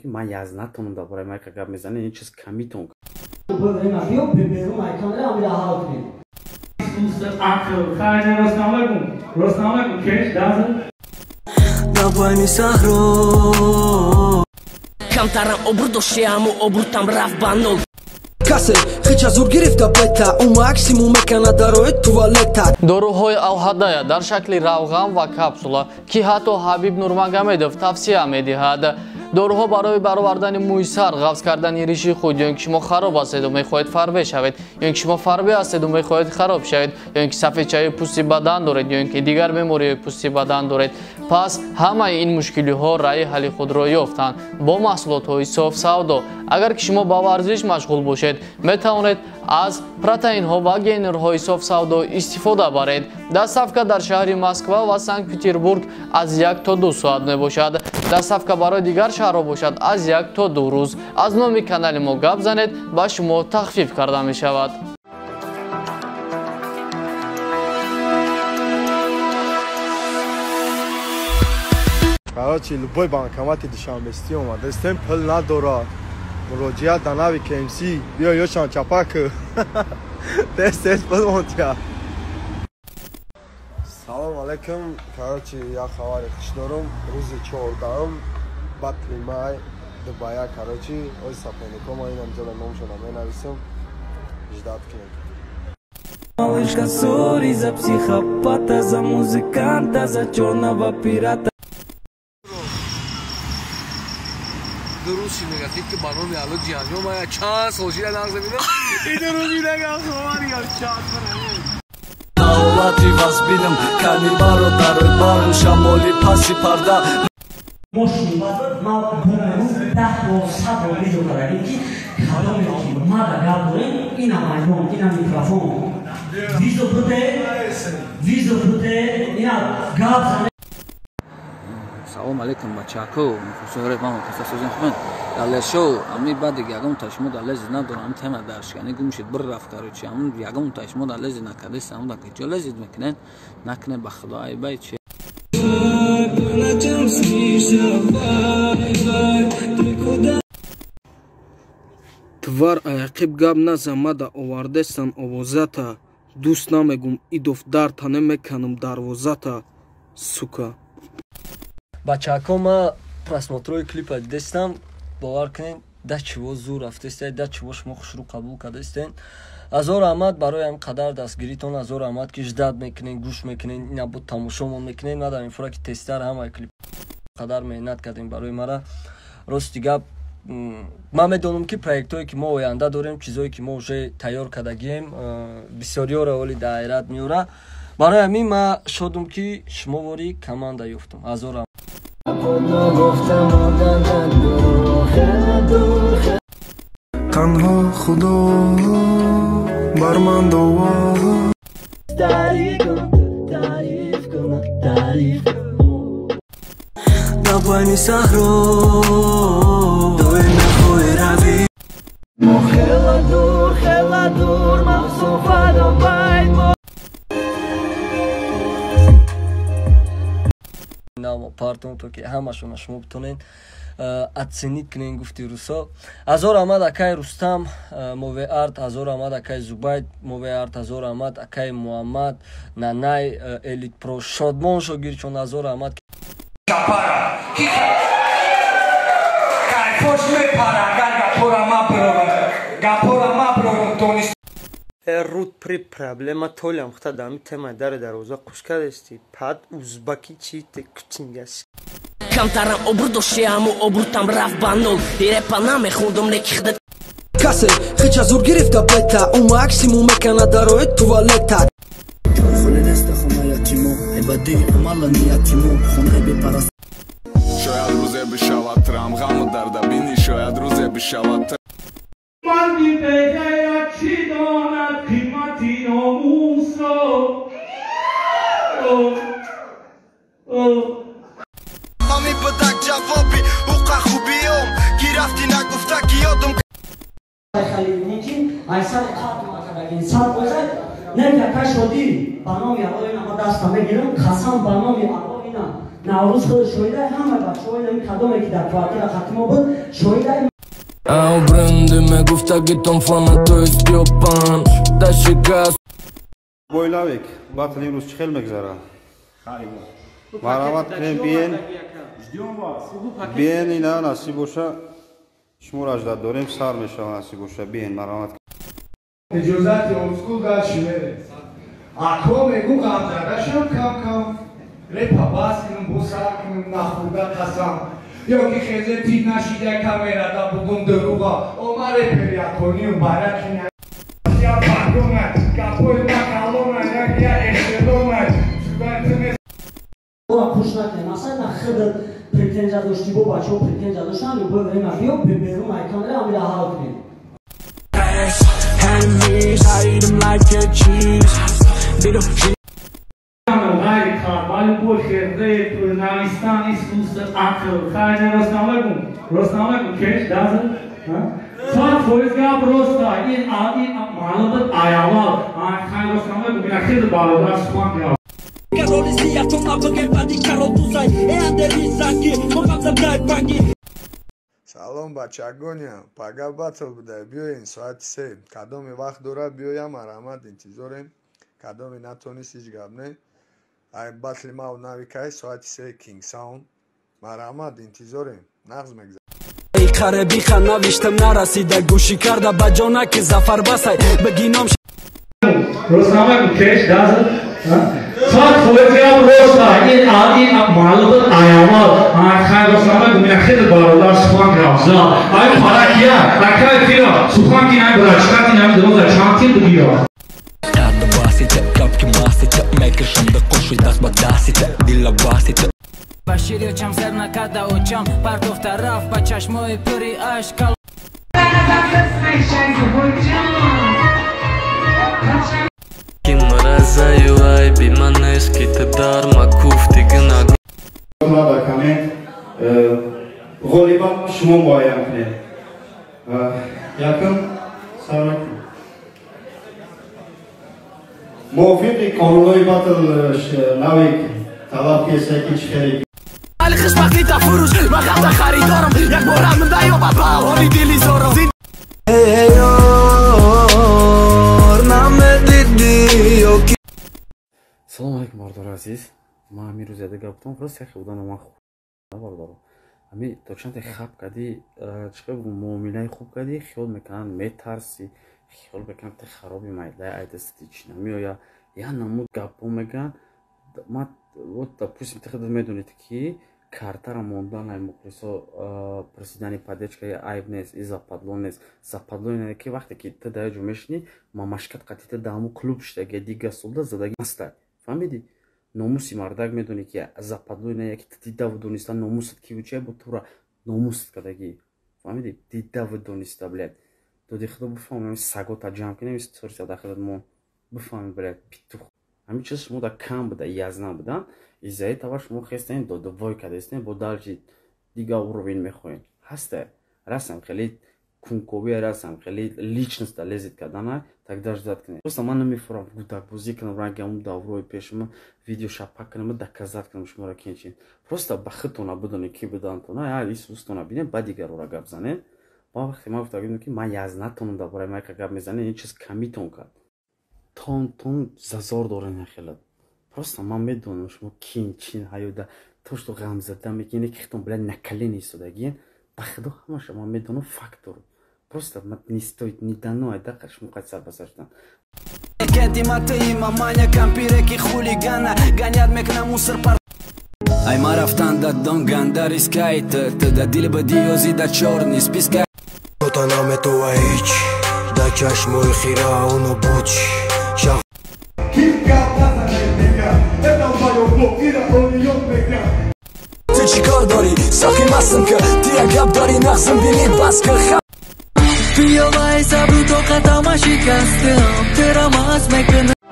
من یز نتونم درباره من که گپ میزنه این چیز کمیتون کمترم ابر داشته امو ابروتم رفت بندل کسی خیچ از گرفته بیتا او ماکسیموم میکنه دروی توالتا доруҳои алҳадая дар шакли равған ва капсула ки ҳатто ҳабиб нурмагомедов тавсия медиҳад. доруҳо барои баровардани мӯи сар, ғафз кардани риши худ, ё ин ки шумо хароб ҳастеду мехоҳед фарбе шавед, ё ин ки шумо фарбе ҳастеду мехоҳед хароб шавед, ё ин ки сафедчаи пӯсти бадан доред, ё ин ки дигар бемориҳои пӯсти бадан доред. пас ҳамаи ин мушкилиҳо раи ҳалли худро ёфтанд бо маҳсулотҳои софсавдо. агар ки шумо ба варзиш машғул бошед, метавонед аз протеинҳо ва гейнерҳои софсавдо истифода баред. доставка дар шаҳри Москва ва Санкт-Петербург аз 1 то 2 соат мебошад. доставка барои дигар шаҳрҳо бошад аз 1 то 2 рӯз. аз номи канали мо гап занед, ба шумо тахфиф карда мешавад. Короче, любой банкомат Душанбести омаде истем пул надорад. Муроҷиат дар нави КМС биё ёшан чапак тест пул монтия. Салом алейкум. Короче, я хабари хуш дорам. Рӯзи 14 батли май Дубая, короче, ои сапеником ин амҷода номшона менависам. Ждат кинем. Малышка сори за психопата, за музыканта, за чёрного пирата. درستی نگفتید که برنامه الان جهانی ما چند سوژه لازم میده این رو میگم خبری یا چند دعوتی واس بینم کانی بارو دارو بارو شمالی پاسی پردا ماشین ما برنامه ده و صد و ویدیو کردیم که کلامی که ما داریم داریم اینا مایمون اینا میکروفون ویزو بوده اینا گاب Салом алейкум бачако, муфосорет мама тасасузин хон. Далешо, ами бад ягон ташмо далез надорам тема даш, яни гумшид бир рафт короче, ам ягон ташмо далез накаде сам да кечо лезид мекнен, накне ба худои бай че. твар аяқиб гап назамада овардестан овозата дӯст намегум идоф дарта немеканам дарвозата сука. бачако ма просмотрои клипа дидестам, бовар кунед да чиво зур рафтестед, да чиво шумо хушрӯ қабул кардастед. азор аҳмад барои ҳам қадар дастгиритон, азор аҳмад ки ждат мекунед, гӯш мекунед, ина бо тамошомон мекунед. мадам инфора ки тестар ҳамаи клип қадар меҳнат кардем барои мара. рости гап ман медонам ки проектҳое ки мо оянда дорем, чизое ки мо уже тайёр кардагием, бисёриёро ҳоли дар ҳайрат меора. барои ҳамин ман шодам ки шумовори команда ёфтам. азор танҳо худо бар ман дово дар байни саҳро дои нахоҳӣ равӣ мо хела дур мавсуфа добайт партон то ки ҳамашона шумо битонед оценид кунед гуфти рӯсо. азор аҳмад акай рустам мови арт, азор аҳмад акай зубайд мови арт, азор аҳмад акай муҳаммад нанай элит про шодмон шогирчон, азор аҳмад капара кайфош мепара агар гапора мабро тонис руд при проблема толям хта дами тема дар дароза қуш кардасти пад узбаки чи те кучингас کمترم ابر داشته امو ابروتم رفت بندل رپا نمیخوندم نکیخده کسی خیچ از گرفته بیتا او ماکسیموم میکنه دروی توالتا خونه دست خونه یتیمو عبادی عمالا نیتیمو خونه بپرست شاید روزه بشود ترم غم درد بینی شاید روزه بشود من دیده چی داند قیمتی ناموس را مامی بدک جوابی اوقا خوبیوم گرفتی نگفته که یادم خیلی که ایسان خاتم اکرد انسان باشد نه که کاش شدی برنامه آقای اینا ما دست میگیرم خاصم برنامه آقای اینا наврӯз худ шоҳидаи ҳама бачаҳои нами кадоме ки дар квартира хатимо буд шоҳидаи бренди мегуфтаги том фанатои стёпан да шикаст бойлавик батл имрӯз чӣ хел мегзарад марҳамат кунем биен ина насиб боша шумо раждат дорем сар мешава насиб боша биен марҳамат иҷозати олдскул дар шумере акҳо мегӯ ғамзадашам кам репа бас кинем бо сар кинем нахӯрда қасам ёки хезе тид нашида камерада будум дурӯға ома репери аконию баракина я пардона капои макалона я эштелона пуш накунем масалан хеле претензия дошти бо бачаҳо претензия доштан любое время биё берун айконра амира ҳал кунем Вали больше рэп, навистан, искусство, акл. Хайде, Ростамагу, кеш, даже? Сад фойзга просто, ин малубат аявал. Хай Ростамагу, бина хеды балодар сухан гав. Салом бачагоня, пага батл будай, биёин соати 3. Кадоми вақт дора биёям, марҳамат интизорем. Кадоми натонист ҳеҷ гап не. Ай батли мав навикай соати 3 King Sound. Марҳамат интизорем. Нағз мегзарам. Қаре биха навиштам нарасида гӯши карда ба ҷона ки зафар басай бигином Ростамагу кеш, даже? Сад фойзга просто, ин малубат аявал. Хай Ростамагу, бина хеды балодар сухан гав. Ай паракия, акай фира, сухан ки нами буда, чикати нами дуроза, чантин бигира. Башир ёчам сер накарда очам партофта рафт ба чашмои пури ашкал кимразаю ай биманес ки ты дар макуфти гна дар комент ғолибан шумо муайян кунед якум сарвак мувофиқи қонунҳои батл навик талаб кеса ки чӣ хеле али хушбахти та фурӯш ва ғамда харидорам як борам даёба баҳони дили зорам салому алейкум бардор азиз ман ҳамин рӯз яда гап гуфтам рост яхе буда наман хуб бардор ҳами то чанде хаб кади чиқа муомилаи хуб кади хиёл мекунанд метарси хиёл мекунанд ти хароби майдаи айдасти чи намеоя я намуд гапҳо мегӯянд ман вот допустим ти худат медонед ки картара монданай мухлисо присидани падечкаи айб нест и западло нест западло ине ки вақте ки ти дар ҷо мешини мамашкат қати ти дар ҳамун клуб шидаги дига солда задаги мастай фаҳмиди номуси мардак медони ки западло ине ки ти дида дониста номусат ки вучай бо тура номусат кадаги фаҳмиди дида дониста блядь доди худо бифаҳмем сагота ҷамъ кинем история дар худат мон бифаҳми блядь питух ҳамин чиз шумо дар кам буда язна будан из-за этого шумо хестаен додовой кадастен бо далҷи дига уровень мехоҳем ҳаста расам хеле кунковия расам хеле личността лезет каданай так даждат кунем просто ман намефурам гудакбозӣ кунам ранги ҳамун даврои пешума видео шапак кунам доказат кунам шуморо ки чин просто ба худтона бидонед ки будантона исустона бинем ба дигарора гап занед ба вақте ман гуфтагидам ки ман язнатонам дар бораи майка гап мезанед ин чиз камитон кард тон зазор дорен хелат просто ман медонам шумо кин чин ҳаюда то што ғамзада мекине ки хитон блядь на колени истодагиен ба худо ҳамаша ман медонам фактор просто не стоит не дано айдақа шумо қайт сар ба сарштан ай ма рафтан да дон гандари скайт ты да дил ба диёзи да чорни списка то наметова ҳеҷ да чашмои хира оно буч ты чӣ кор дорӣ сахӣ мастам ки ты як гап дорӣ нағзам бинӣ бас ки биёвай сабру тоқатама шикастам тера маст мекунам